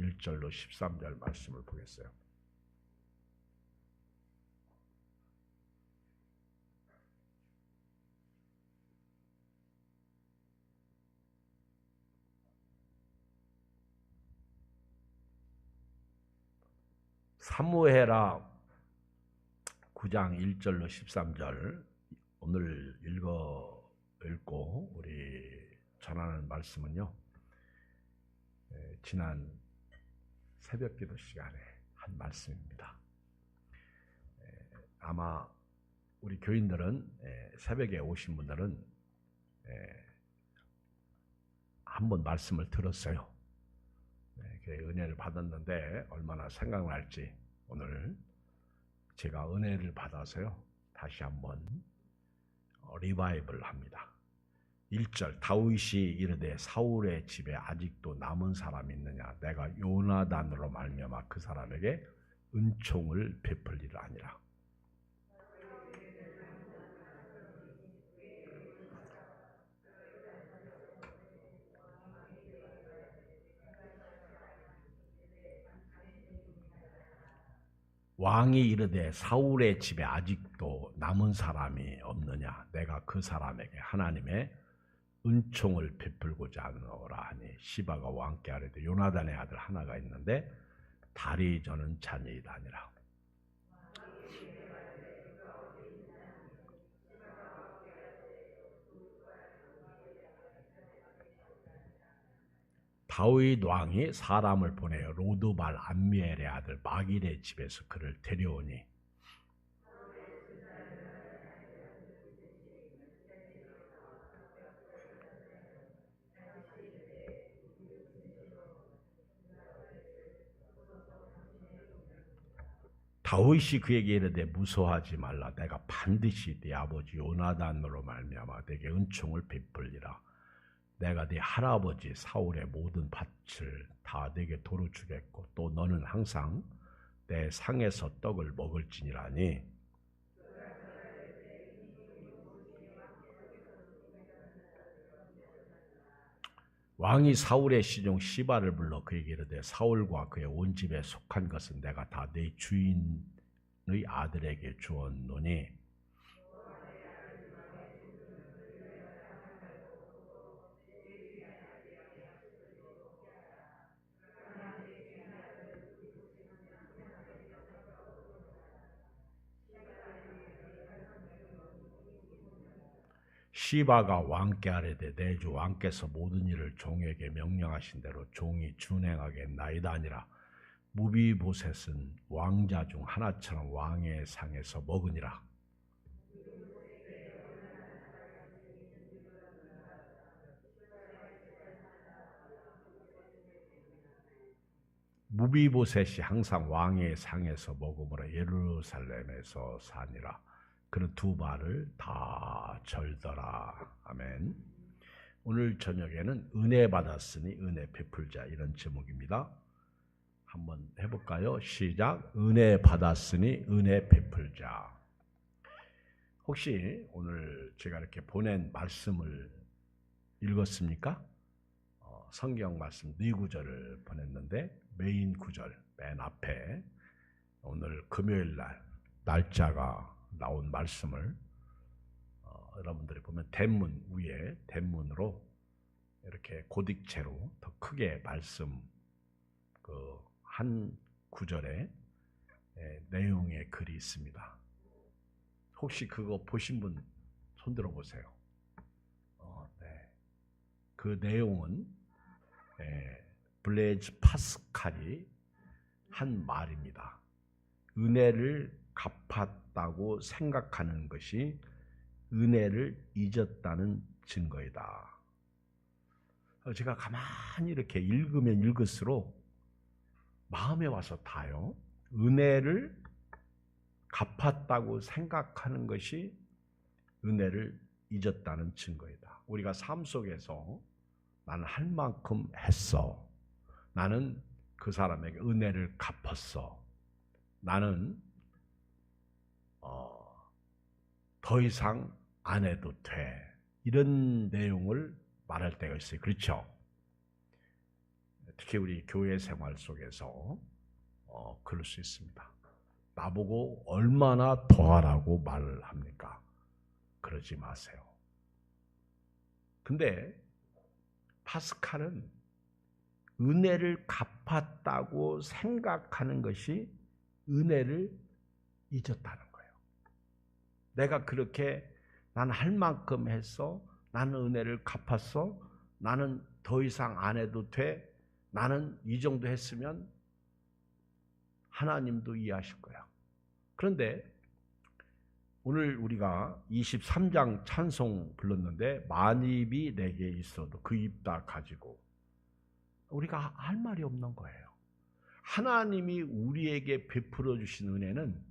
1절로 13절 말씀을 보겠어요. 사무엘하 9장 1절로 13절 오늘 읽고 우리 전하는 말씀은요, 지난 새벽기도 시간에 한 말씀입니다. 아마 우리 교인들은 새벽에 오신 분들은 한번 말씀을 들었어요. 은혜를 받았는데 얼마나 생각날지 오늘 제가 은혜를 받아서요 다시 한번 리바이벌 합니다. 1절 다윗이 이르되 사울의 집에 아직도 남은 사람이 있느냐, 내가 요나단으로 말미암아 그 사람에게 은총을 베풀리라 하니라. 왕이 이르되 사울의 집에 아직도 남은 사람이 없느냐, 내가 그 사람에게 하나님의 은총을 베풀고자 하노라 하니, 시바가 왕께 아뢰되 요나단의 아들 하나가 있는데 다리 저는 자녀이다 하니라. 다윗 왕이 사람을 보내어 로드발 암미엘의 아들 마길의 집에서 그를 데려오니, 다윗이 그에게 이르되 무서워하지 말라, 내가 반드시 네 아버지 요나단으로 말미암아 네게 은총을 베풀리라. 내가 네 할아버지 사울의 모든 밭을 다 네게 도로 주겠고 또 너는 항상 내 상에서 떡을 먹을지니라니. 왕이 사울의 시종 시바를 불러 그에게 이르되 사울과 그의 온 집에 속한 것은 내가 다 네 주인의 아들에게 주었노니 시바가 왕께 아뢰되 내 주 왕께서 모든 일을 종에게 명령하신 대로 종이 준행하겠나이다 하니라. 무비보셋은 왕자 중 하나처럼 왕의 상에서 먹으니라. 무비보셋이 항상 왕의 상에서 먹음으로 예루살렘에서 사니라. 그는 두 발을 다 절더라. 아멘. 오늘 저녁에는 은혜 받았으니 은혜 베풀자, 이런 제목입니다. 한번 해볼까요? 시작. 은혜 받았으니 은혜 베풀자. 혹시 오늘 제가 이렇게 보낸 말씀을 읽었습니까? 성경 말씀 네 구절을 보냈는데 메인 구절 맨 앞에 오늘 금요일 날 날짜가 나온 말씀을 여러분들이 보면 대문 위에 대문으로 이렇게 고딕체로 더 크게 말씀 그 한 구절에 내용의 글이 있습니다. 혹시 그거 보신 분 손 들어 보세요. 네. 그 내용은 블레이즈 파스칼이 한 말입니다. 은혜를 갚았다고 생각하는 것이 은혜를 잊었다는 증거이다. 제가 가만히 이렇게 읽으면 읽을수록 마음에 와서 닿아요. 은혜를 갚았다고 생각하는 것이 은혜를 잊었다는 증거이다. 우리가 삶 속에서 나는 할 만큼 했어. 나는 그 사람에게 은혜를 갚았어. 나는 더 이상 안 해도 돼. 이런 내용을 말할 때가 있어요. 그렇죠? 특히 우리 교회 생활 속에서 그럴 수 있습니다. 나보고 얼마나 더하라고 말을 합니까? 그러지 마세요. 근데 파스칼은 은혜를 갚았다고 생각하는 것이 은혜를 잊었다는 거예요. 내가 그렇게 난 할 만큼 했어. 나는 은혜를 갚았어. 나는 더 이상 안 해도 돼. 나는 이 정도 했으면 하나님도 이해하실 거야. 그런데 오늘 우리가 23장 찬송 불렀는데 만입이 내게 있어도 그 입 다 가지고 우리가 할 말이 없는 거예요. 하나님이 우리에게 베풀어 주신 은혜는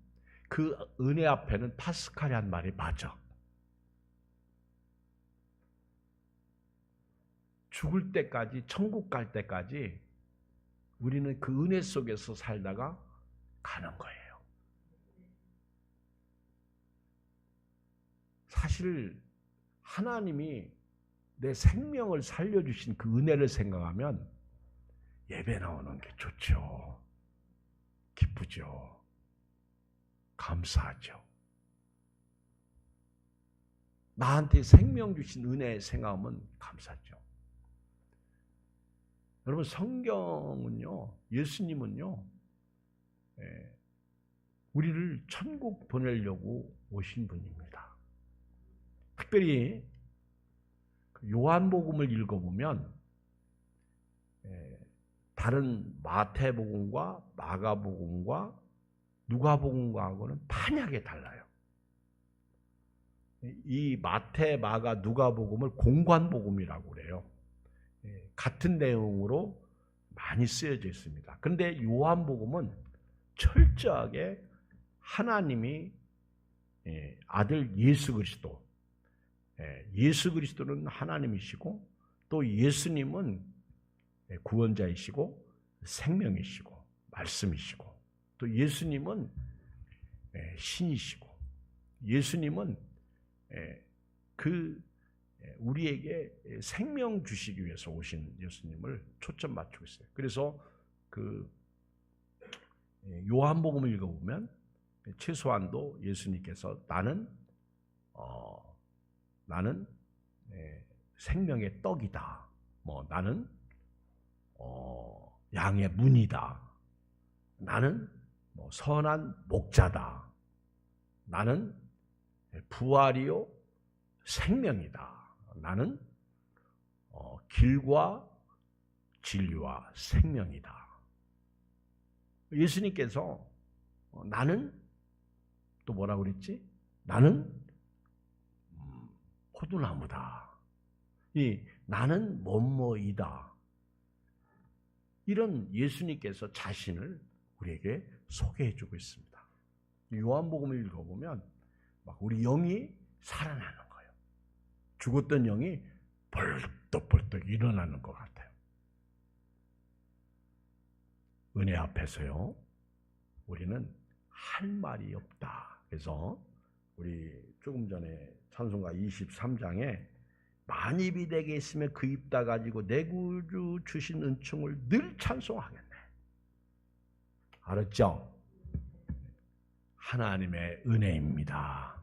그 은혜 앞에는 파스칼이 한 말이 맞아. 죽을 때까지, 천국 갈 때까지 우리는 그 은혜 속에서 살다가 가는 거예요. 사실 하나님이 내 생명을 살려주신 그 은혜를 생각하면 예배 나오는 게 좋죠. 기쁘죠. 감사하죠. 나한테 생명 주신 은혜 생각하면 감사하죠. 여러분 성경은요, 예수님은요, 우리를 천국 보내려고 오신 분입니다. 특별히 요한복음을 읽어보면 다른 마태복음과 마가복음과 누가복음과는 판약이 달라요. 이 마태, 마가, 누가복음을 공관복음이라고 그래요. 같은 내용으로 많이 쓰여져 있습니다. 그런데 요한복음은 철저하게 하나님이 아들 예수 그리스도, 예수 그리스도는 하나님이시고 또 예수님은 구원자이시고 생명이시고 말씀이시고 또 예수님은 신이시고 예수님은 우리에게 생명 주시기 위해서 오신 예수님을 초점 맞추고 있어요. 그래서 그 요한복음을 읽어보면 최소한도 예수님께서 나는 생명의 떡이다. 나는 양의 문이다. 나는 선한 목자다. 나는 부활이요 생명이다. 나는 길과 진리와 생명이다. 예수님께서 나는 또 뭐라고 그랬지? 나는 포도나무다. 나는 뭐뭐이다. 이런 예수님께서 자신을 우리에게 소개해주고 있습니다. 요한복음을 읽어보면 막 우리 영이 살아나는 거예요. 죽었던 영이 벌떡벌떡 일어나는 것 같아요. 은혜 앞에서요, 우리는 할 말이 없다. 그래서 우리 조금 전에 찬송가 23장에 만입이 내게 있으면 그 입 다 가지고 내 구주 주신 은총을 늘 찬송하겠네. 알았죠? 하나님의 은혜입니다.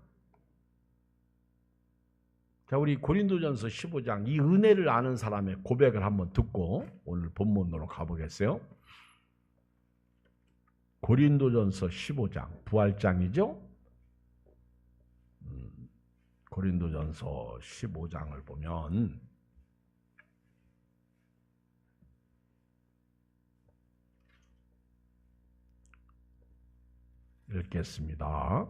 자, 우리 고린도전서 15장 이 은혜를 아는 사람의 고백을 한번 듣고 오늘 본문으로 가보겠어요. 고린도전서 15장 부활장이죠. 고린도전서 15장을 보면 읽겠습니다.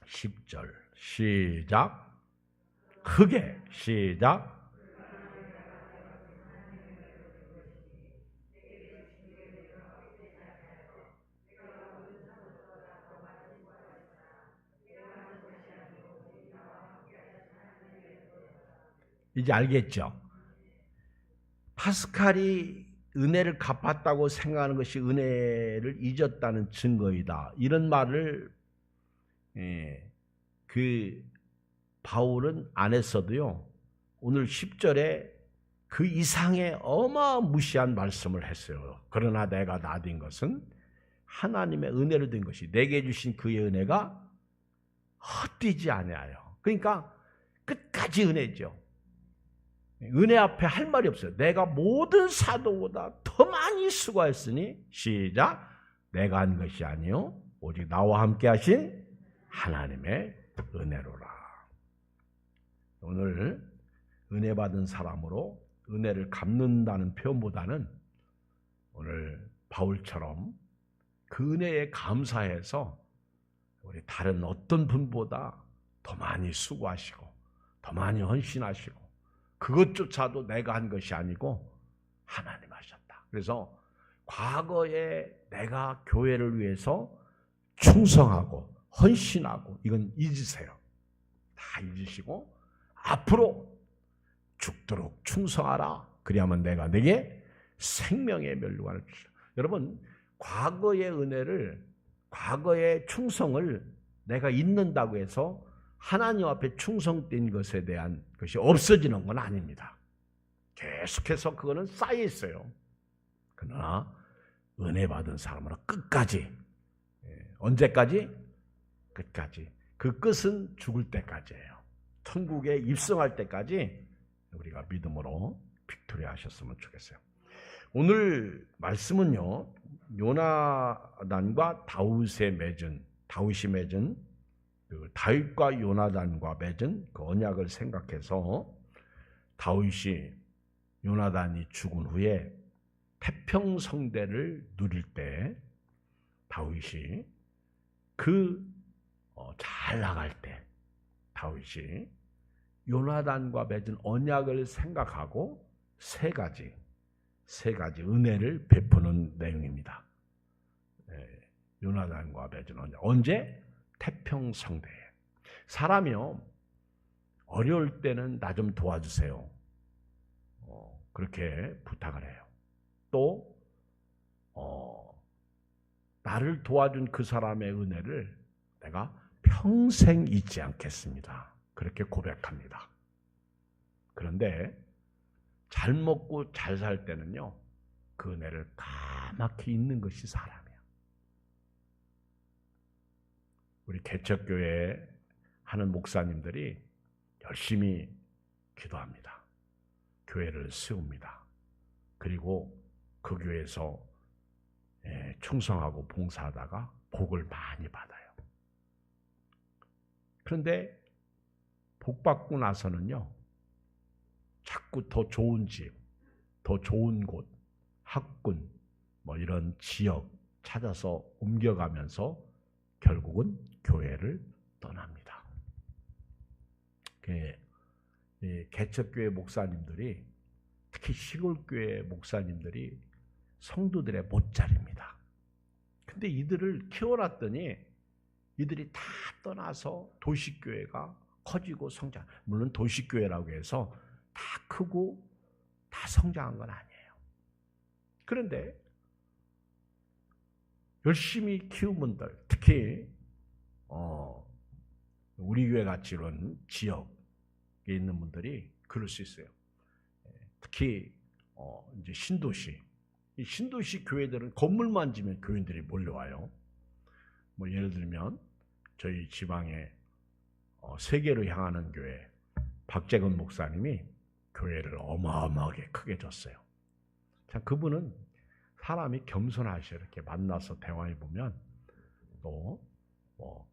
10절 시작. 크게 시작. 이제 알겠죠? 파스칼이 은혜를 갚았다고 생각하는 것이 은혜를 잊었다는 증거이다. 이런 말을 그 바울은 안 했어도요. 오늘 10절에 그 이상의 어마무시한 말씀을 했어요. 그러나 내가 나된 것은 하나님의 은혜로 된 것이 내게 주신 그의 은혜가 헛되지 아니하여. 그러니까 끝까지 은혜죠. 은혜 앞에 할 말이 없어요. 내가 모든 사도보다 더 많이 수고했으니 시작. 내가 한 것이 아니요 오직 나와 함께 하신 하나님의 은혜로라. 오늘 은혜 받은 사람으로 은혜를 갚는다는 표현보다는 오늘 바울처럼 그 은혜에 감사해서 우리 다른 어떤 분보다 더 많이 수고하시고 더 많이 헌신하시고 그것조차도 내가 한 것이 아니고 하나님 하셨다. 그래서 과거에 내가 교회를 위해서 충성하고 헌신하고 이건 잊으세요. 다 잊으시고 앞으로 죽도록 충성하라. 그리하면 내가 내게 생명의 면류관을 주시라. 여러분 과거의 은혜를 과거의 충성을 내가 잊는다고 해서 하나님 앞에 충성된 것에 대한 것이 없어지는 건 아닙니다. 계속해서 그거는 쌓여 있어요. 그러나 은혜 받은 사람으로 끝까지 언제까지? 끝까지. 그 끝은 죽을 때까지예요. 천국에 입성할 때까지 우리가 믿음으로 빅토리 하셨으면 좋겠어요. 오늘 말씀은요. 요나단과 다윗이 맺은 그 다윗과 요나단과 맺은 그 언약을 생각해서 다윗이 요나단이 죽은 후에 태평성대를 누릴 때 다윗이 잘 나갈 때 다윗이 요나단과 맺은 언약을 생각하고 세 가지 은혜를 베푸는 내용입니다. 요나단과 맺은 언약. 언제? 태평성대에. 사람이요 어려울 때는 나 좀 도와주세요. 그렇게 부탁을 해요. 또 나를 도와준 그 사람의 은혜를 내가 평생 잊지 않겠습니다. 그렇게 고백합니다. 그런데 잘 먹고 잘 살 때는요 그 은혜를 까맣게 잊는 것이 사람이에요. 우리 개척교회 하는 목사님들이 열심히 기도합니다. 교회를 세웁니다. 그리고 그 교회에서 충성하고 봉사하다가 복을 많이 받아요. 그런데 복 받고 나서는요 자꾸 더 좋은 집, 더 좋은 곳, 학군, 이런 지역 찾아서 옮겨가면서 결국은 교회를 떠납니다. 개척교회 목사님들이 특히 시골교회 목사님들이 성도들의 못자리입니다. 근데 이들을 키워놨더니 이들이 다 떠나서 도시교회가 커지고 성장. 물론 도시교회라고 해서 다 크고 다 성장한 건 아니에요. 그런데 열심히 키운 분들, 특히 우리 교회 같이 이런 지역에 있는 분들이 그럴 수 있어요. 특히 이제 신도시, 이 신도시 교회들은 건물만 지면 교인들이 몰려와요. 예를 들면 저희 지방에 세계로 향하는 교회 박재건 목사님이 교회를 어마어마하게 크게 줬어요. 자, 그분은 사람이 겸손하셔. 이렇게 만나서 대화해 보면 또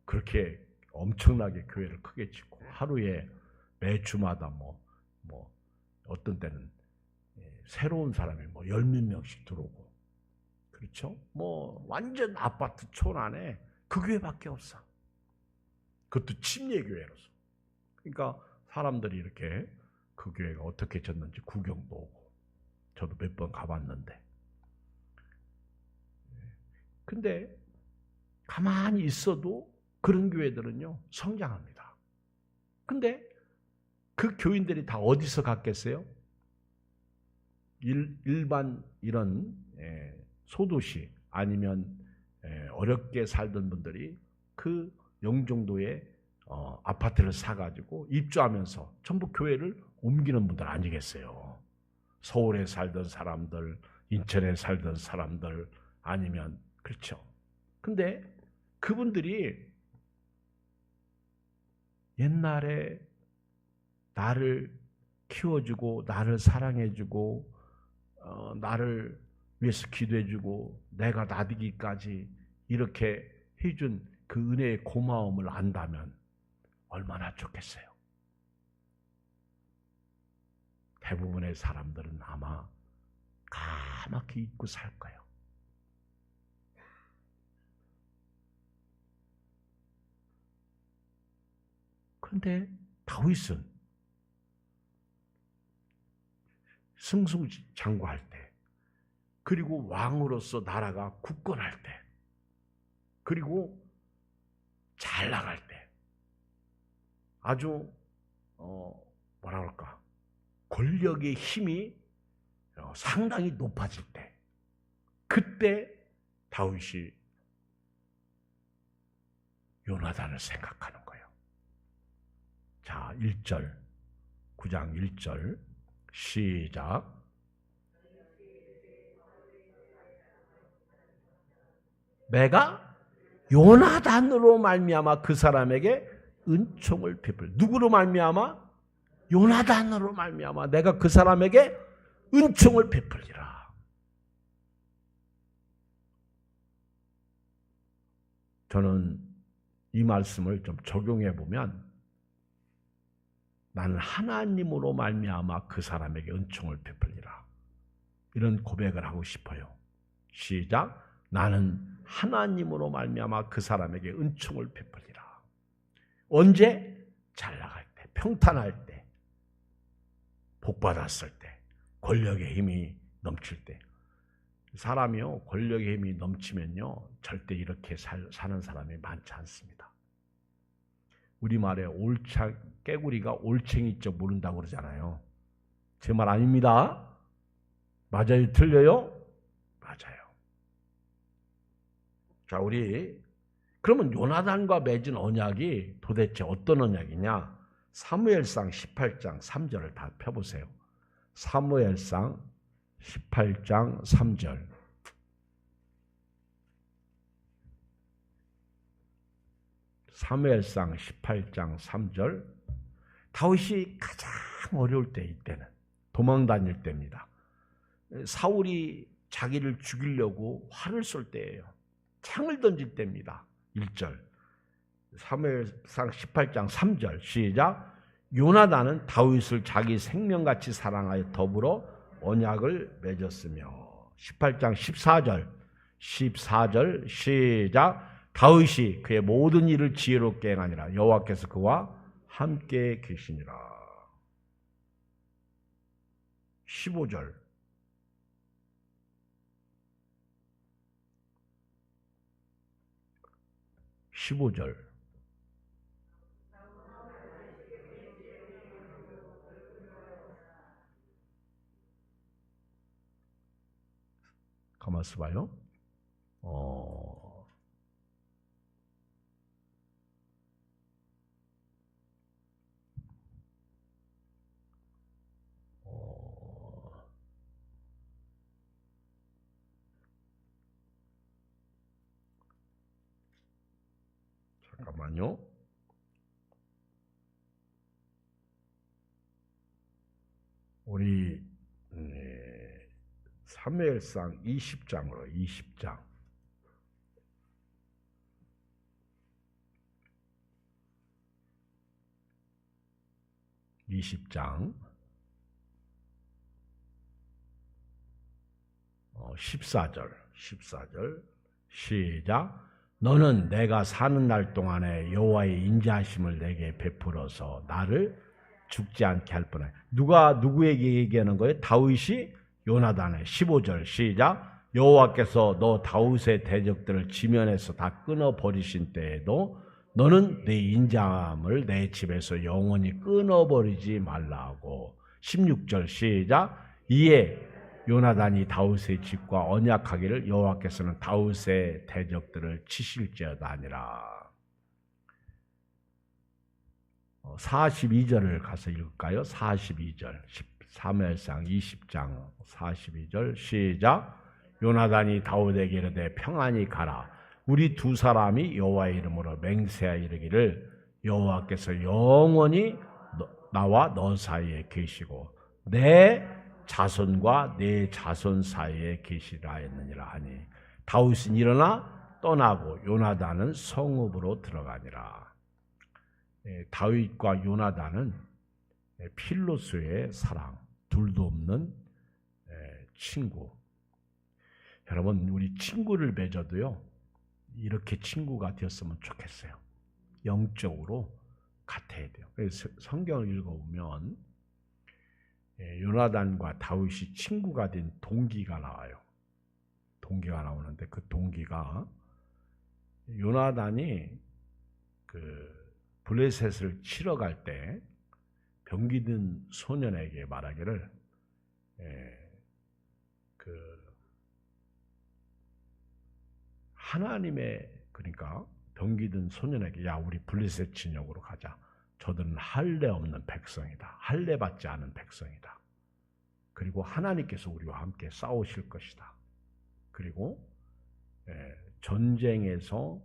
그렇게 엄청나게 교회를 크게 짓고 하루에 매주마다 어떤 때는 새로운 사람이 10몇 명씩 들어오고 그렇죠? 완전 아파트 촌 안에 그 교회밖에 없어. 그것도 침례교회로서. 그러니까 사람들이 이렇게 그 교회가 어떻게 졌는지 구경도 오고 저도 몇 번 가봤는데 근데 가만히 있어도 그런 교회들은요 성장합니다. 근데 그 교인들이 다 어디서 갔겠어요? 일반 이런 소도시 아니면 어렵게 살던 분들이 그 영종도에 아파트를 사가지고 입주하면서 전부 교회를 옮기는 분들 아니겠어요? 서울에 살던 사람들, 인천에 살던 사람들 아니면 그렇죠. 근데 그분들이 옛날에 나를 키워주고 나를 사랑해주고 나를 위해서 기도해주고 내가 나되기까지 이렇게 해준 그 은혜의 고마움을 안다면 얼마나 좋겠어요. 대부분의 사람들은 아마 까맣게 잊고 살 거예요. 그런데 다윗은 승승장구할 때, 그리고 왕으로서 나라가 굳건할 때, 그리고 잘 나갈 때, 아주 뭐라 그럴까, 권력의 힘이 상당히 높아질 때, 그때 다윗이 요나단을 생각하는 거예요. 자, 1절, 9장 1절 시작. 내가 요나단으로 말미암아 그 사람에게 은총을 베풀. 누구로 말미암아? 요나단으로 말미암아 내가 그 사람에게 은총을 베풀리라. 저는 이 말씀을 좀 적용해 보면 나는 하나님으로 말미암아 그 사람에게 은총을 베풀리라. 이런 고백을 하고 싶어요. 시작. 나는 하나님으로 말미암아 그 사람에게 은총을 베풀리라. 언제? 잘 나갈 때, 평탄할 때, 복 받았을 때, 권력의 힘이 넘칠 때. 사람이요, 권력의 힘이 넘치면요, 절대 이렇게 사는 사람이 많지 않습니다. 우리말에 깨구리가 올챙이 쪽 모른다고 그러잖아요. 제 말 아닙니다. 맞아요? 틀려요? 맞아요. 자, 그러면 요나단과 맺은 언약이 도대체 어떤 언약이냐? 사무엘상 18장 3절을 다 펴보세요. 사무엘상 18장 3절. 사무엘상 18장 3절. 다윗이 가장 어려울 때, 이때는 도망 다닐 때입니다. 사울이 자기를 죽이려고 활을 쏠 때예요. 창을 던질 때입니다. 1절. 사무엘상 18장 3절 시작. 요나단은 다윗을 자기 생명같이 사랑하여 더불어 언약을 맺었으며. 18장 14절 시작. 다윗이 그의 모든 일을 지혜롭게 행하니라. 여호와께서 그와 함께 계시니라. 15절. 가만있어 봐요. 잠깐만요. 우리 사무엘상 20장으로 20장. (20장) 14절 시작. 너는 내가 사는 날 동안에 여호와의 인자하심을 내게 베풀어서 나를 죽지 않게 할 뻔해. 누가 누구에게 얘기하는 거예요? 다윗이 요나단의 15절 시작. 여호와께서 너 다윗의 대적들을 지면에서 다 끊어버리신 때에도 너는 내 인자함을 내 집에서 영원히 끊어버리지 말라고. 16절 시작. 이에 요나단이 다윗의 집과 언약하기를 여호와께서는 다윗의 대적들을 치실지어다 하니라. 42절을 가서 읽을까요? 42절 사무엘상 20장 42절 시작. 요나단이 다윗에게 이르되 평안히 가라. 우리 두 사람이 여호와의 이름으로 맹세하여 이르기를 여호와께서 영원히 나와 너 사이에 계시고 내 자손과 내 자손 사이에 계시라 했느니라 하니 다윗은 일어나 떠나고 요나단은 성읍으로 들어가니라. 다윗과 요나단은 필로스의 사랑, 둘도 없는 친구. 여러분, 우리 친구를 맺어도요, 이렇게 친구가 되었으면 좋겠어요. 영적으로 같아야 돼요. 그래서 성경을 읽어보면 요나단과 다윗이 친구가 된 동기가 나와요. 동기가 나오는데 그 동기가 요나단이 그 블레셋을 치러 갈 때 병기든 소년에게 말하기를 하나님의 그러니까 병기든 소년에게 야 우리 블레셋 진영으로 가자. 저들은 할례 없는 백성이다. 할례 받지 않은 백성이다. 그리고 하나님께서 우리와 함께 싸우실 것이다. 그리고 전쟁에서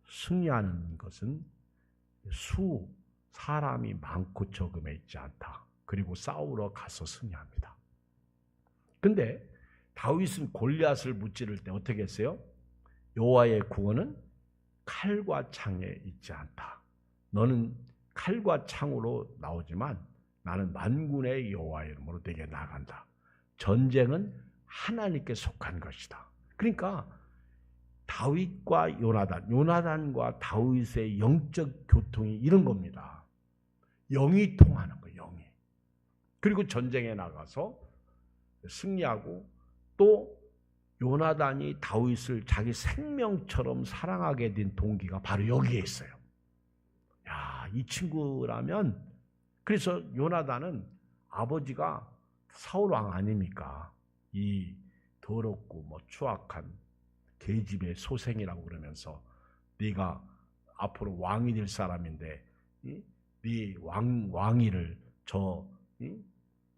승리하는 것은 사람이 많고 적음에 있지 않다. 그리고 싸우러 가서 승리합니다. 근데 다윗은 골리앗을 무찌를 때 어떻게 했어요? 여호와의 구원은 칼과 창에 있지 않다. 너는 칼과 창으로 나오지만 나는 만군의 여호와의 이름으로 내게 나간다. 전쟁은 하나님께 속한 것이다. 그러니까 다윗과 요나단과 다윗의 영적 교통이 이런 겁니다. 영이 통하는 거예요. 영이. 그리고 전쟁에 나가서 승리하고 또 요나단이 다윗을 자기 생명처럼 사랑하게 된 동기가 바로 여기에 있어요. 야, 이 친구라면 그래서 요나단은 아버지가 사울 왕 아닙니까? 이 더럽고 추악한 계집의 소생이라고 그러면서 네가 앞으로 왕이 될 사람인데 네 왕위를 저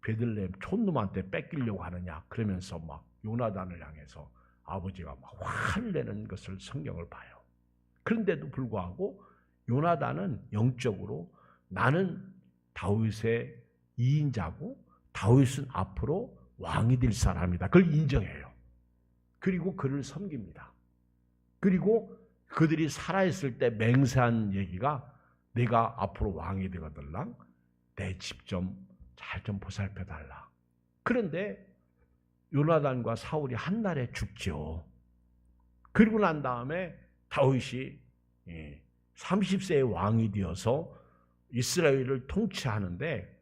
베들레헴 촌놈한테 뺏기려고 하느냐 그러면서 막 요나단을 향해서 아버지가 막 화를 내는 것을 성경을 봐요. 그런데도 불구하고 요나단은 영적으로 나는 다윗의 2인자고 다윗은 앞으로 왕이 될 사람이다. 그걸 인정해요. 그리고 그를 섬깁니다. 그리고 그들이 살아있을 때 맹세한 얘기가 내가 앞으로 왕이 되거들랑 내 집 좀 잘 좀 보살펴달라. 그런데 요나단과 사울이 한날에 죽죠. 그리고 난 다음에 다윗이 30세의 왕이 되어서 이스라엘을 통치하는데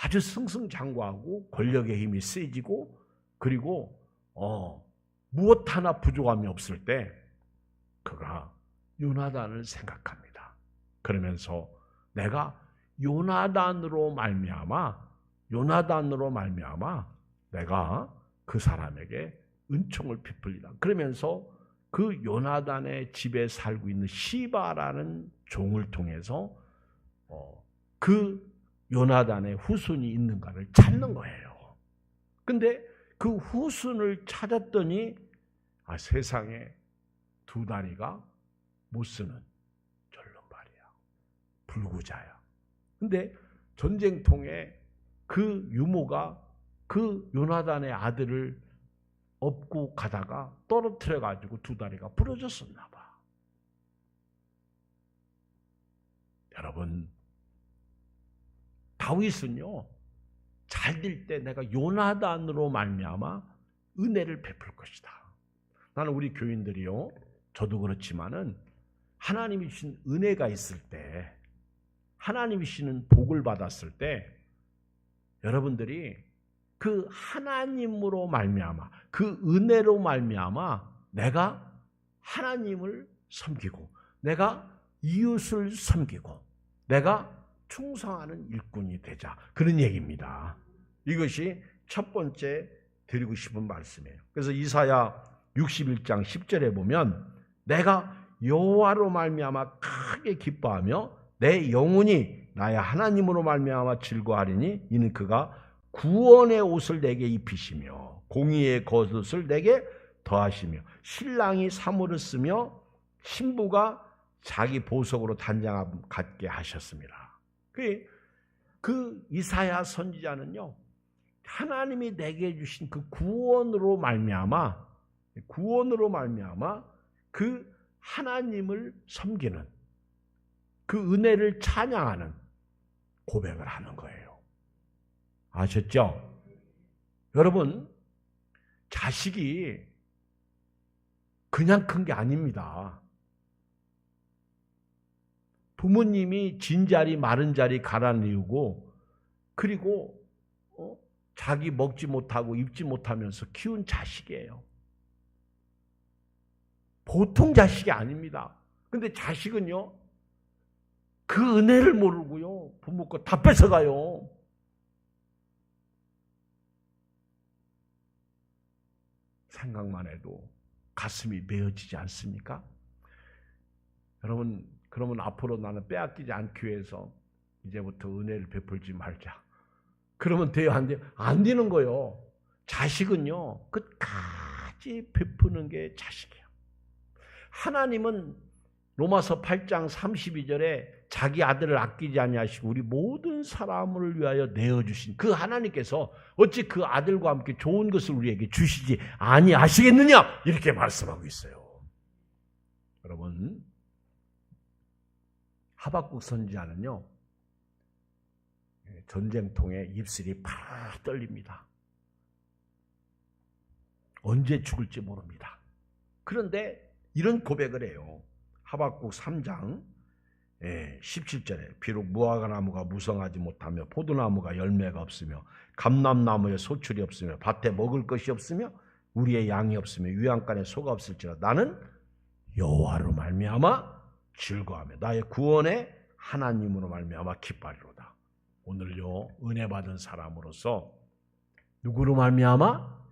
아주 승승장구하고 권력의 힘이 세지고 그리고 무엇 하나 부족함이 없을 때 그가 요나단을 생각합니다. 그러면서 내가 요나단으로 말미암아 내가 그 사람에게 은총을 베풀리라. 그러면서 그 요나단의 집에 살고 있는 시바라는 종을 통해서 그 요나단의 후손이 있는가를 찾는 거예요. 근데 그 후손을 찾았더니 세상에 두 다리가 못 쓰는 절름발이야. 불구자야. 근데 전쟁통에 그 유모가 그 요나단의 아들을 업고 가다가 떨어뜨려 가지고 두 다리가 부러졌었나 봐. 여러분, 다윗은요 잘 될 때 내가 요나단으로 말미암아 은혜를 베풀 것이다. 나는 우리 교인들이요, 저도 그렇지만은 하나님이 주신 은혜가 있을 때, 하나님이 주시는 복을 받았을 때, 여러분들이 그 하나님으로 말미암아, 그 은혜로 말미암아 내가 하나님을 섬기고, 내가 이웃을 섬기고, 내가 충성하는 일꾼이 되자. 그런 얘기입니다. 이것이 첫 번째 드리고 싶은 말씀이에요. 그래서 이사야 61장 10절에 보면 내가 여호와로 말미암아 크게 기뻐하며 내 영혼이 나의 하나님으로 말미암아 즐거워하리니 이는 그가 구원의 옷을 내게 입히시며 공의의 겉옷을 내게 더하시며 신랑이 사물을 쓰며 신부가 자기 보석으로 단장함 갖게 하셨습니다. 그 이사야 선지자는요, 하나님이 내게 주신 그 구원으로 말미암아 그 하나님을 섬기는 그 은혜를 찬양하는 고백을 하는 거예요. 아셨죠? 여러분, 자식이 그냥 큰 게 아닙니다. 부모님이 진 자리 마른 자리 갈아내우고 그리고 자기 먹지 못하고 입지 못하면서 키운 자식이에요. 보통 자식이 아닙니다. 근데 자식은요, 그 은혜를 모르고요, 부모 거 다 뺏어가요. 생각만 해도 가슴이 메어지지 않습니까? 여러분, 그러면 앞으로 나는 빼앗기지 않기 위해서 이제부터 은혜를 베풀지 말자. 그러면 돼요, 안 돼요? 안 되는 거예요. 자식은요, 끝까지 베푸는 게 자식이에요. 하나님은 로마서 8장 32절에 자기 아들을 아끼지 아니하시고 우리 모든 사람을 위하여 내어주신 그 하나님께서 어찌 그 아들과 함께 좋은 것을 우리에게 주시지 아니하시겠느냐, 이렇게 말씀하고 있어요. 여러분, 하박국 선지자는요, 전쟁통에 입술이 팍 떨립니다. 언제 죽을지 모릅니다. 그런데 이런 고백을 해요. 하박국 3장 17절에 비록 무화과나무가 무성하지 못하며 포도나무가 열매가 없으며 감람나무에 소출이 없으며 밭에 먹을 것이 없으며 우리의 양이 없으며 유양간에 소가 없을지라 나는 여호와로 말미암아 즐거워하며 나의 구원의 하나님으로 말미암아 기뻐하리로다. 오늘요, 은혜 받은 사람으로서 누구로 말미암아?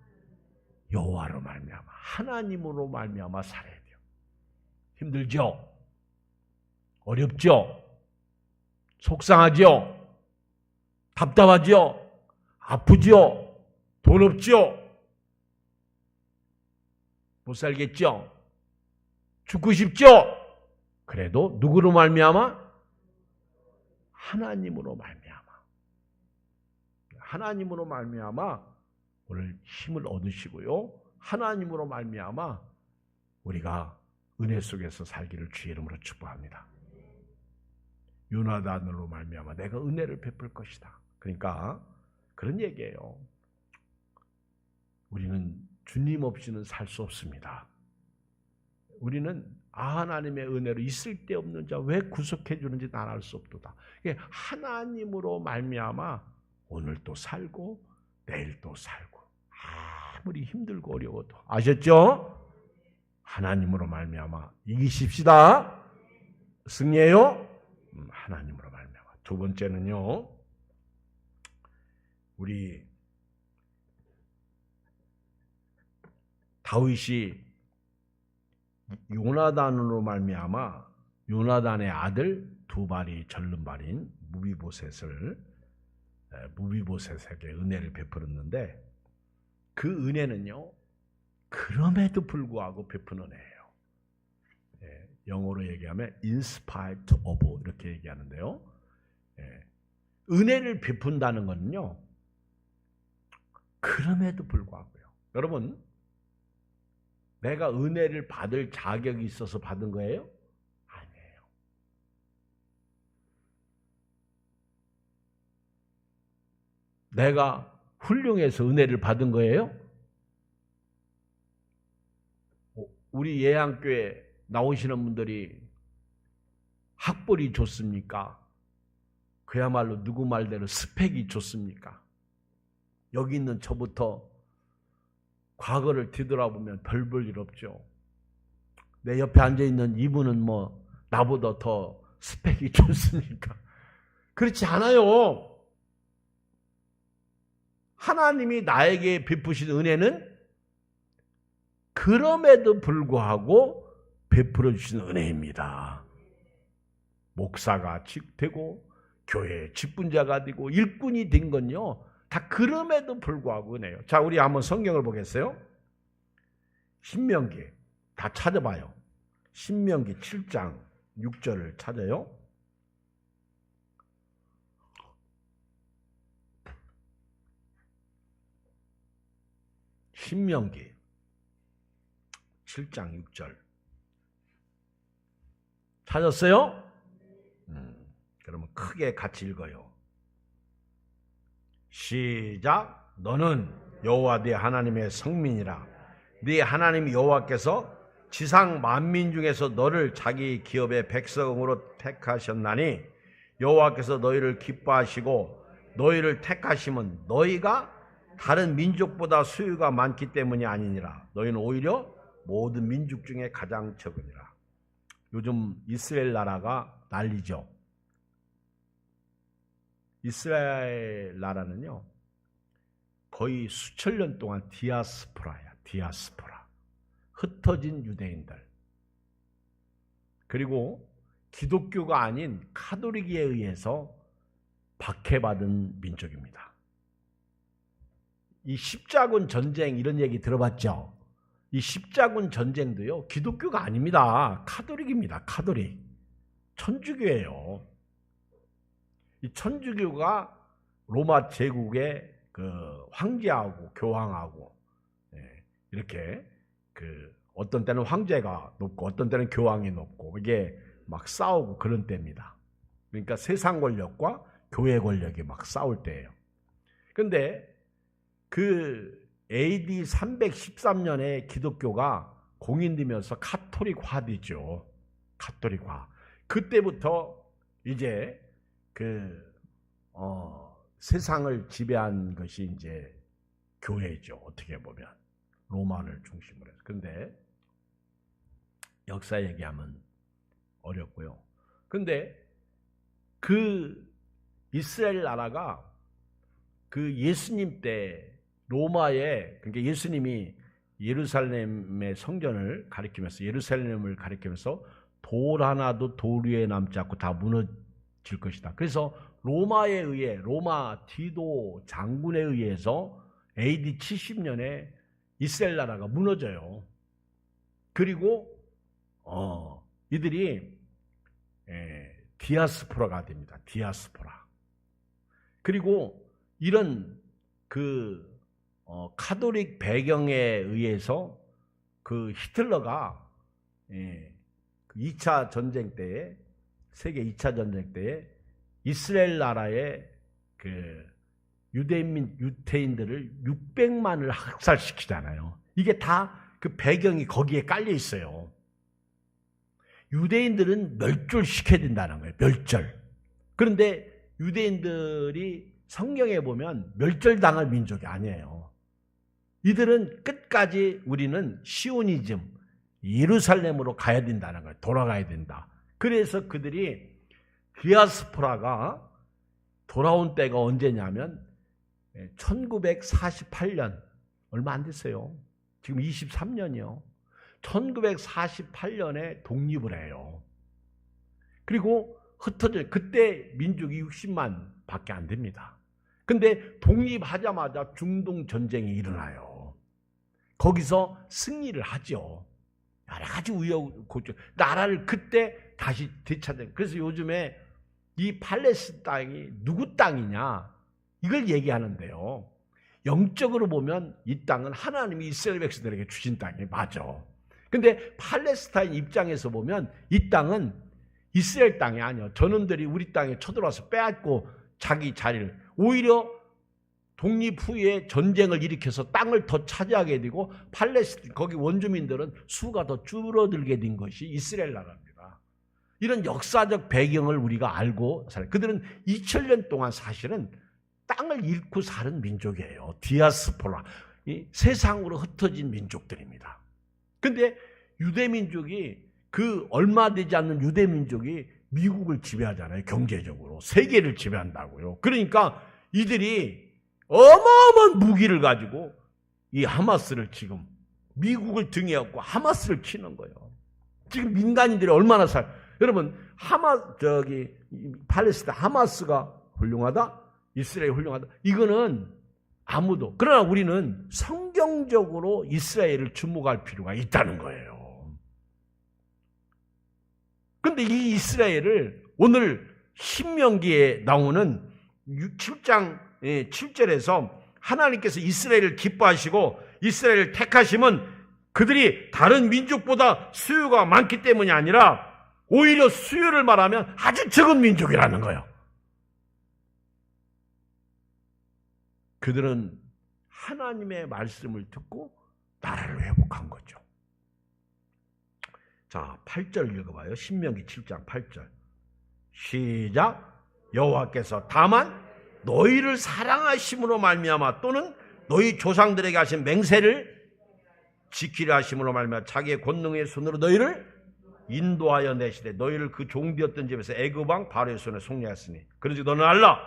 여호와로 말미암아 하나님으로 말미암아 살아야 돼요. 힘들죠? 어렵죠? 속상하죠? 답답하죠? 아프죠? 돈 없죠? 못 살겠죠? 죽고 싶죠? 그래도 누구로 말미암아? 하나님으로 말미암아. 하나님으로 말미암아 오늘 힘을 얻으시고요, 하나님으로 말미암아 우리가 은혜 속에서 살기를 주의 이름으로 축복합니다. 요나단으로 말미암아 내가 은혜를 베풀 것이다. 그러니까 그런 얘기예요. 우리는 주님 없이는 살 수 없습니다. 우리는 하나님의 은혜로 있을 데 없는 자 왜 구속해 주는지 난 알 수 없도다. 하나님으로 말미암아 오늘도 살고 내일도 살고 아무리 힘들고 어려워도, 아셨죠? 하나님으로 말미암아 이기십시다. 승리해요. 하나님으로 말미암아. 두 번째는요, 우리 다윗이 요나단으로 말미암아 요나단의 아들 두 발이 절름발인 무비보셋에게 은혜를 베풀었는데, 그 은혜는요, 그럼에도 불구하고 베푸는 은혜예요. 영어로 얘기하면 in spite of 이렇게 얘기하는데요. 은혜를 베푼다는 것은요, 그럼에도 불구하고요. 여러분, 내가 은혜를 받을 자격이 있어서 받은 거예요? 아니에요. 내가 훌륭해서 은혜를 받은 거예요? 우리 예양교회 나오시는 분들이 학벌이 좋습니까? 그야말로 누구 말대로 스펙이 좋습니까? 여기 있는 저부터 과거를 뒤돌아보면 별 볼 일 없죠. 내 옆에 앉아있는 이분은 나보다 더 스펙이 좋습니까? 그렇지 않아요. 하나님이 나에게 베푸신 은혜는 그럼에도 불구하고 베풀어 주신 은혜입니다. 목사가 되고 교회의 직분자가 되고 일꾼이 된 건요, 다 그럼에도 불구하고 은혜요. 자, 우리 한번 성경을 보겠어요. 신명기 다 찾아봐요. 신명기 7장 6절을 찾아요. 신명기 7장 6절 찾았어요? 그러면 크게 같이 읽어요. 시작. 너는 여호와 네 하나님의 성민이라. 네 하나님 여호와께서 지상 만민 중에서 너를 자기 기업의 백성으로 택하셨나니 여호와께서 너희를 기뻐하시고 너희를 택하심은 너희가 다른 민족보다 수유가 많기 때문이 아니니라. 너희는 오히려 모든 민족 중에 가장 적으니라. 요즘 이스라엘 나라가 난리죠. 이스라엘 나라는요, 거의 수천 년 동안 디아스포라야. 디아스포라. 흩어진 유대인들. 그리고 기독교가 아닌 카톨릭에 의해서 박해받은 민족입니다. 이 십자군 전쟁 이런 얘기 들어봤죠? 이 십자군 전쟁도요, 기독교가 아닙니다. 카톨릭입니다. 카톨릭. 천주교예요. 이 천주교가 로마 제국의 그 황제하고 교황하고 이렇게 그 어떤 때는 황제가 높고 어떤 때는 교황이 높고 이게 막 싸우고 그런 때입니다. 그러니까 세상 권력과 교회 권력이 막 싸울 때예요. 그런데 그 AD 313년에 기독교가 공인되면서 카톨릭화되죠. 카톨릭화. 그때부터 이제 세상을 지배한 것이 이제 교회죠. 어떻게 보면 로마를 중심으로 해서. 그런데 역사 얘기하면 어렵고요. 그런데 그 이스라엘 나라가 그 예수님 때 로마에, 그러니까 예수님이 예루살렘의 성전을 가리키면서, 예루살렘을 가리키면서 돌 하나도 돌 위에 남지 않고 다 무너질 것이다. 그래서 로마에 의해, 로마 디도 장군에 의해서 AD 70년에 이스라엘 나라가 무너져요. 그리고 이들이 디아스포라가 됩니다. 디아스포라. 그리고 이런 카톨릭 배경에 의해서 그 히틀러가 2차 전쟁 때에, 세계 2차 전쟁 때에 이스라엘 나라의 그 유대인들을 600만을 학살시키잖아요. 이게 다 그 배경이 거기에 깔려 있어요. 유대인들은 멸절시켜야 된다는 거예요. 멸절. 그런데 유대인들이 성경에 보면 멸절당할 민족이 아니에요. 이들은 끝까지 우리는 시오니즘, 예루살렘으로 가야 된다는 거예요. 돌아가야 된다. 그래서 그들이 디아스포라가 돌아온 때가 언제냐면 1948년, 얼마 안 됐어요. 지금 23년이요. 1948년에 독립을 해요. 그리고 흩어져, 그때 민족이 60만 밖에 안 됩니다. 근데 독립하자마자 중동 전쟁이 일어나요. 거기서 승리를 하죠. 여러 가지 우여곡절. 나라를 그때 다시 되찾은. 그래서 요즘에 이 팔레스타인 땅이 누구 땅이냐, 이걸 얘기하는데요. 영적으로 보면 이 땅은 하나님이 이스라엘 백성들에게 주신 땅이 맞아. 근데 팔레스타인 입장에서 보면 이 땅은 이스라엘 땅이 아니야. 저놈들이 우리 땅에 쳐들어와서 빼앗고 자기 자리를, 오히려 독립 후에 전쟁을 일으켜서 땅을 더 차지하게 되고 팔레스타인, 거기 원주민들은 수가 더 줄어들게 된 것이 이스라엘 나라입니다. 이런 역사적 배경을 우리가 알고 살아요. 그들은 2000년 동안 사실은 땅을 잃고 사는 민족이에요. 디아스포라. 세상으로 흩어진 민족들입니다. 근데 유대민족이, 그 얼마 되지 않는 유대민족이 미국을 지배하잖아요. 경제적으로. 세계를 지배한다고요. 그러니까 이들이 어마어마한 무기를 가지고 이 하마스를, 지금 미국을 등에 업고 하마스를 치는 거예요. 지금 민간인들이 얼마나 여러분, 팔레스타인 하마스가 훌륭하다? 이스라엘 훌륭하다? 이거는 아무도. 그러나 우리는 성경적으로 이스라엘을 주목할 필요가 있다는 거예요. 그런데 이 이스라엘을 오늘 신명기에 나오는 7장 7절에서 하나님께서 이스라엘을 기뻐하시고 이스라엘을 택하심은 그들이 다른 민족보다 수요가 많기 때문이 아니라 오히려 수요를 말하면 아주 적은 민족이라는 거예요. 그들은 하나님의 말씀을 듣고 나라를 회복한 거죠. 자, 8절 읽어봐요. 신명기 7장 8절. 시작. 여호와께서 다만 너희를 사랑하심으로 말미암아 또는 너희 조상들에게 하신 맹세를 지키려 하심으로 말미암아 자기의 권능의 손으로 너희를 인도하여 내시되 너희를 그 종되었던 집에서 애굽 왕 바로의 손에 속량하였으니 그런즉 너는 알라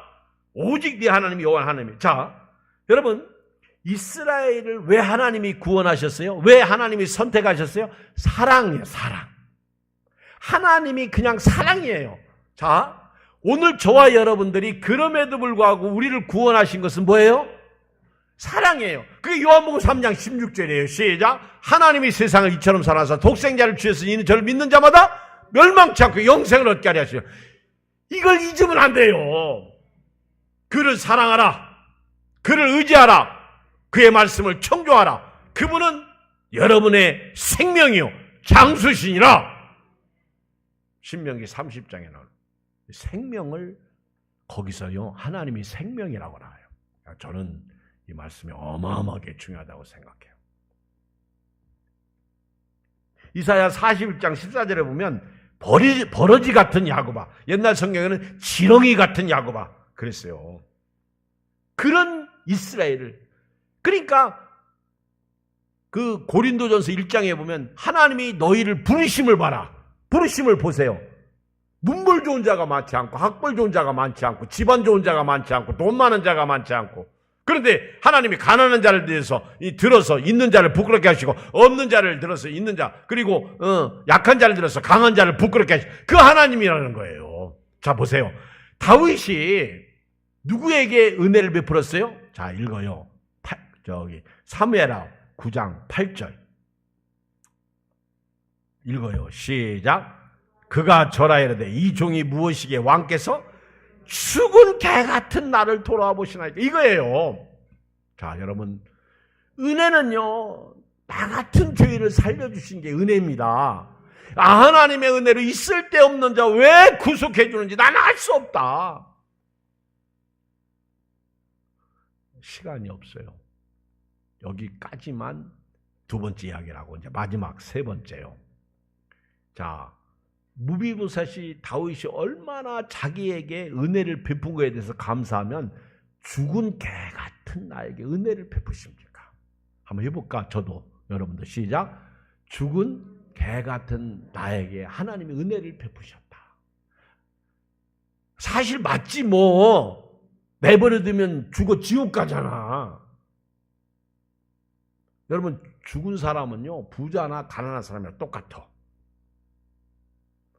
오직 네 하나님이 여호와 하나님이. 자, 여러분, 이스라엘을 왜 하나님이 구원하셨어요? 왜 하나님이 선택하셨어요? 사랑이에요. 사랑. 하나님이 그냥 사랑이에요. 자, 오늘 저와 여러분들이 그럼에도 불구하고 우리를 구원하신 것은 뭐예요? 사랑이에요. 그게 요한복음 3장 16절이에요. 시작. 하나님이 세상을 이처럼 사랑하사 독생자를 주셨으니 이는 저를 믿는 자마다 멸망치 않고 영생을 얻게 하려 하시오. 이걸 잊으면 안 돼요. 그를 사랑하라. 그를 의지하라. 그의 말씀을 청종하라. 그분은 여러분의 생명이요 장수신이라. 신명기 30장에 나오는 생명을 거기서요 하나님이 생명이라고 나와요. 저는 이 말씀이 어마어마하게 중요하다고 생각해요. 이사야 41장 14절에 보면 버러지 같은 야곱아, 옛날 성경에는 지렁이 같은 야곱아 그랬어요. 그런 이스라엘을, 그러니까 그 고린도전서 1장에 보면 하나님이 너희를 부르심을 봐라. 부르심을 보세요. 문벌 좋은 자가 많지 않고 학벌 좋은 자가 많지 않고 집안 좋은 자가 많지 않고 돈 많은 자가 많지 않고, 그런데 하나님이 가난한 자를 들어서 있는 자를 부끄럽게 하시고 없는 자를 들어서 있는 자, 그리고 약한 자를 들어서 강한 자를 부끄럽게 하시고 그 하나님이라는 거예요. 자, 보세요. 다윗이 누구에게 은혜를 베풀었어요? 자, 읽어요. 사무엘하 9장 8절 읽어요. 시작. 그가 절하 이르되 이 종이 무엇이기에 왕께서 죽은 개 같은 나를 돌아와 보시나이까. 이거예요. 자, 여러분, 은혜는요 나 같은 죄인을 살려주신 게 은혜입니다. 하나님의 은혜로 있을 데 없는 자 왜 구속해 주는지 나는 알 수 없다. 시간이 없어요. 여기까지만 두 번째 이야기를 하고 이제 마지막 세 번째요. 자, 무비보셋이 다윗이 얼마나 자기에게 은혜를 베푼 것에 대해서 감사하면 죽은 개 같은 나에게 은혜를 베푸십니까? 한번 해볼까? 저도 여러분도 시작. 죽은 개 같은 나에게 하나님이 은혜를 베푸셨다. 사실 맞지 뭐. 내버려두면 죽어 지옥 가잖아. 여러분, 죽은 사람은요 부자나 가난한 사람이랑 똑같아.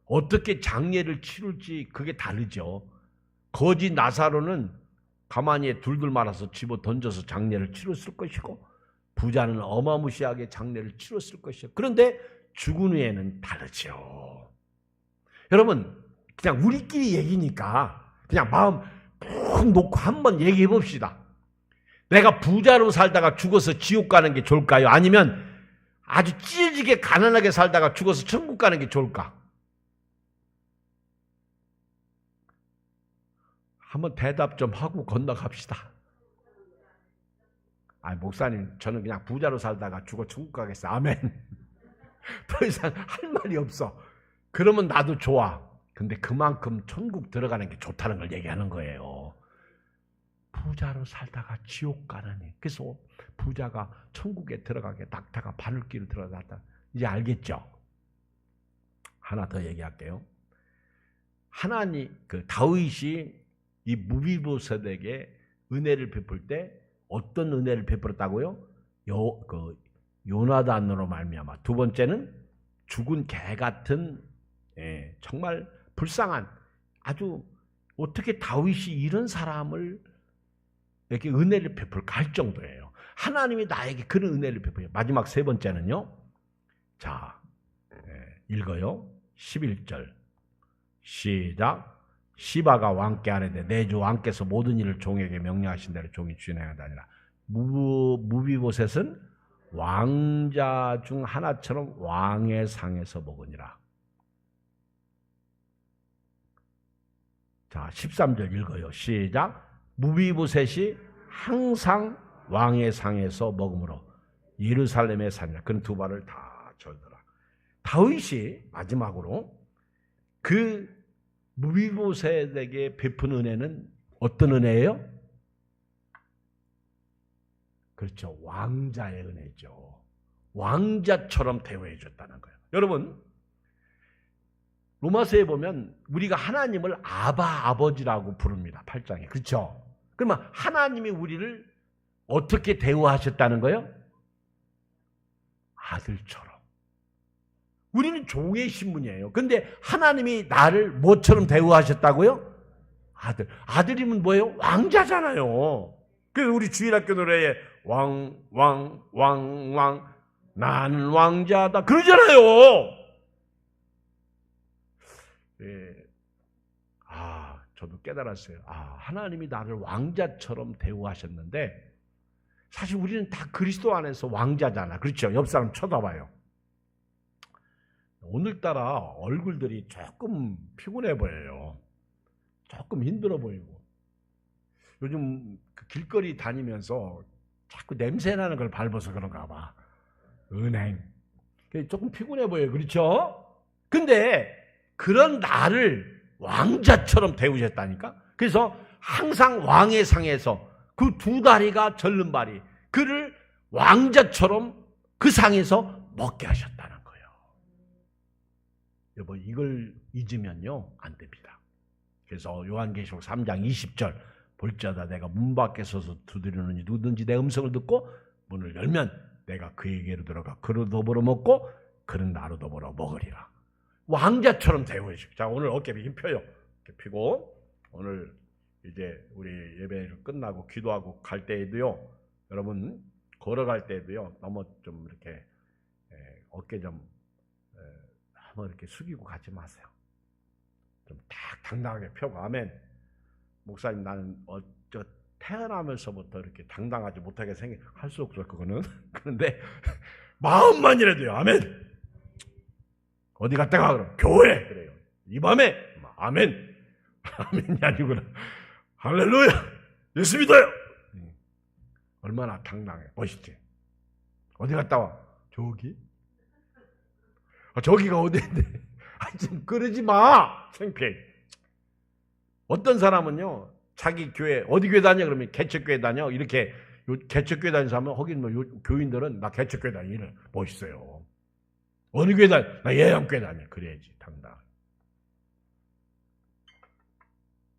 어떻게 장례를 치룰지 그게 다르죠. 거지 나사로는 가만히 둘둘 말아서 집어 던져서 장례를 치렀을 것이고 부자는 어마무시하게 장례를 치렀을 것이요. 그런데 죽은 후에는 다르죠. 여러분, 그냥 우리끼리 얘기니까 그냥 마음 푹 놓고 한번 얘기해 봅시다. 내가 부자로 살다가 죽어서 지옥 가는 게 좋을까요? 아니면 아주 찢어지게 가난하게 살다가 죽어서 천국 가는 게 좋을까? 한번 대답 좀 하고 건너갑시다. 목사님, 저는 그냥 부자로 살다가 죽어 천국 가겠어요. 아멘. 더 이상 할 말이 없어. 그러면 나도 좋아. 근데 그만큼 천국 들어가는 게 좋다는 걸 얘기하는 거예요. 부자로 살다가 지옥 가느니. 그래서 부자가 천국에 들어가게 낙타가 바늘길로 들어갔다. 이제 알겠죠? 하나 더 얘기할게요. 하나님, 다윗이 이 무비보셋에게 은혜를 베풀 때 어떤 은혜를 베풀었다고요? 요나단으로 말미암아. 두 번째는 죽은 개 같은 정말 불쌍한, 아주 어떻게 다윗이 이런 사람을 이렇게 은혜를 베풀까 할 정도예요. 하나님이 나에게 그런 은혜를 베풀어요. 마지막 세 번째는요. 자, 읽어요. 11절 시작. 시바가 왕께 아뢰되 내 주 왕께서 모든 일을 종에게 명령하신 대로 종이 주인에 행하다니라. 무비보셋은 왕자 중 하나처럼 왕의 상에서 먹으니라. 자, 13절 읽어요. 시작. 무비보셋이 항상 왕의 상에서 먹으므로 예루살렘에 사니라. 그는 두 발을 다 절더라. 다윗이 마지막으로 그 무비보셋에게 베푼 은혜는 어떤 은혜예요? 그렇죠. 왕자의 은혜죠. 왕자처럼 대우해 줬다는 거예요. 여러분, 로마서에 보면 우리가 하나님을 아버지라고 부릅니다. 8장에. 그렇죠? 그러면 하나님이 우리를 어떻게 대우하셨다는 거예요? 아들처럼. 우리는 종의 신분이에요. 근데 하나님이 나를 뭐처럼 대우하셨다고요? 아들. 아들이면 뭐예요? 왕자잖아요. 그래서 우리 주일학교 노래에 왕, 나는 왕자다. 그러잖아요. 예. 저도 깨달았어요. 하나님이 나를 왕자처럼 대우하셨는데, 사실 우리는 다 그리스도 안에서 왕자잖아. 그렇죠? 옆 사람 쳐다봐요. 오늘따라 얼굴들이 조금 피곤해 보여요. 조금 힘들어 보이고. 요즘 그 길거리 다니면서 자꾸 냄새나는 걸 밟아서 그런가 봐. 은행. 조금 피곤해 보여요. 그렇죠? 근데 그런 나를 왕자처럼 대우셨다니까? 그래서 항상 왕의 상에서 그 두 다리가 절름발이 그를 왕자처럼 그 상에서 먹게 하셨다는 거예요. 여보, 이걸 잊으면요 안 됩니다. 그래서 요한계시록 3장 20절 볼지어다 내가 문 밖에 서서 두드리노니 누구든지 내 음성을 듣고 문을 열면 내가 그에게로 들어가 그로 더불어 먹고 그는 나로 더불어 먹으리라. 왕자처럼 대우해 주시고. 자, 오늘 어깨에 힘 펴요. 이렇게 펴고 오늘 이제 우리 예배를 끝나고 기도하고 갈 때에도요, 여러분 걸어갈 때에도요 너무 좀 이렇게 어깨 좀 한번 이렇게 숙이고 가지 마세요. 좀 딱 당당하게 펴고. 아멘. 목사님, 나는 태어나면서부터 이렇게 당당하지 못하게 할 수 없어 그거는. 그런데 마음만이라도요. 아멘. 어디 갔다가 그럼 교회 그래요. 이 밤에 아멘. 아멘이 아니구나. 할렐루야. 예수 믿어요. 얼마나 당당해. 멋있지. 어디 갔다 와? 저기? 저기가 어디인데? 좀 그러지 마. 창피해. 어떤 사람은요, 자기 교회 어디 교회 다녀? 그러면 개척교회 다녀. 이렇게 개척교회 다니는 사람은 거긴 뭐 교인들은 나 개척교회 다녀. 이래 멋있어요. 어느 교회 다녀? 나 예양교회 다녀. 그래야지 당당.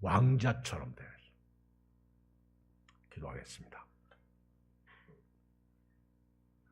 왕자처럼 돼야지. 기도하겠습니다.